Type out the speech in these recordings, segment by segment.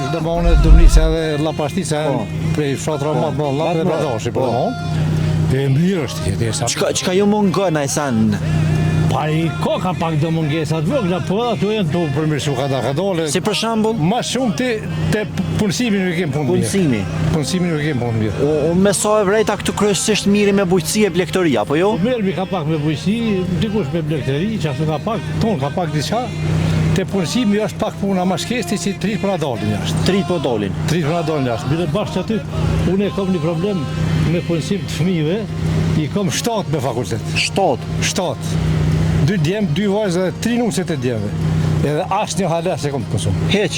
është dhe mëne Dumnica dhe Lapashtica prej fshatra më të mëdha dhe Bradashi për mëne. E mirë është jetesa. Çka ju mungon ai san? Pa i ka pak do mungesat vogla, po ato janë të përmirësu ka dole. Si për shembull? Ma shumë te punësimi nuk kemë punë mirë. Punësimi nuk kemë punë mirë. Me sa e vrejta këtu kryesisht mirë me bujqësi e blegtëri, apo jo? Mirë ka pak me bujqësi, dikush me blegtëri, që ashtu ka pak, ton ka pak diçka. Te punësimi është pak puna ma shkesti që trit për adolin jashtë. Trit për adolin? Trit për adolin jashtë. Bile bashkë aty, unë e kam një problem me punësim të fëmijëve, i kam 7 me fakultet. 7? 2 djemë, 2 vajzë dhe 3 nuset e djemëve. Edhe asë një halas e kom të konsum. Heq?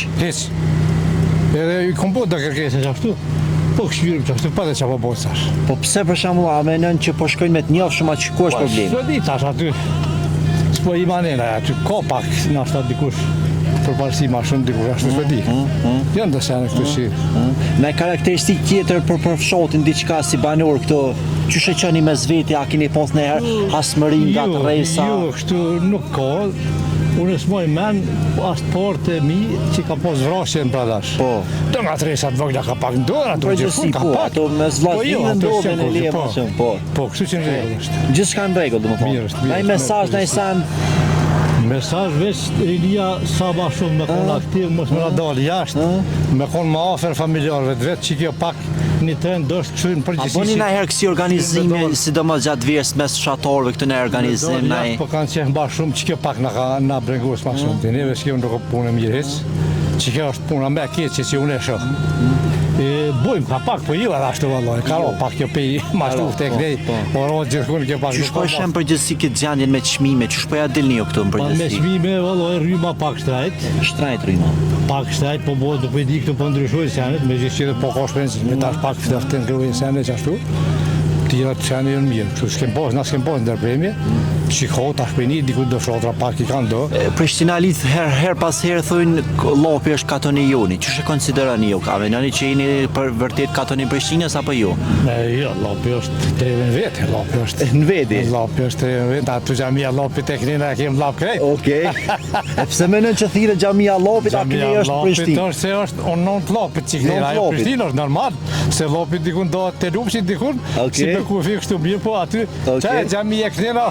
Edhe i kom bot dhe kërkesë që ashtu. Po këshyrim që ashtu, pa dhe që po bot sash. Po pse për shembull a mendon që po shkojnë me të njofë shumë atë që ku është problemi? Së di tash aty, s'po i manena aty, ka pak në ashtat dikush përparësi ma shumë dikush ashtu së di. Janë dhe sene këtu shi. Me karakteristikë tjetër për fshatin diçka si banor këto, qyshe qëni me zveti, a keni pas në herë hasmërin nga të rejsa? Jo, kështu nuk ka. Unë s'moj men, ashtë portë e mi që ka pas vrasje në Bradash. Po. Do nga të rejsat vogla ka pak ndorë, ato gjithfun ka pak. Ato me zvlasnime ndove në leje më shumë, po. Po, kështu që në regull është. Gjithçka në regull, dhe më thonë. Mirë është. Naj mesazh, naj san? Mesazh veç rinia sa ma shumë me konë aktiv, mos me radalë jashtë, me konë ma afer familjarëve të vetë që kjo pak një trend është kështu në përgjithësi. A boni na herë kësi organizime, sidomos gjatë vjerës mes fshatarëve këtë në organizim? Po kanë qenë mba shumë që kjo pak na brengos ma shumë të neve, që kjo nuk punë e mirë hecë, që kjo është puna me keqe që unë e shohë. Bojmë ka pak, po jo edhe ashtu vallaj, ka ro pak kjo pej ma shumë të knej, po ro gjithkun kjo pak. Qysh po e shem përgjithësi këtë gjendjen me çmime, qysh po ja dilni ju këtu në përgjithësi? Me çmime vallaj rryma pak shtrajt. Shtrajt rryma. Pak shtrajt, po bëhet nuk e di këtu po ndryshoj senet, megjithëse që po ka shpencë, me tash pak ftoftën grujën senet që ashtu. Tira të qenë jënë mirë, kështu s'kem pas, na s'kem pas ndërpremje, shiko, tash për një diku do fshatra pak i kanë do. Prishtina lidh her pas herë thujnë Llapi është katoni joni, që shë konsiderani ju, ka menoni që jeni për vërtet katoni Prishtinës apo jo? Jo, Llapi është treve në vete, Llapi është. Në veti? Llapi është treve në vete, atë xhamia Llapi tek nina e kem Llap krejt. Okej. E pse menon që thirrë xhamia Llapit, a keni është Prishtinë? Xhamia Llapit është onon të Llapit që keni, ajo Prishtinë është normal, se Llapi dikun do të lupshit dikun, ku fi kështu mirë, po aty, që e gjami e kënjena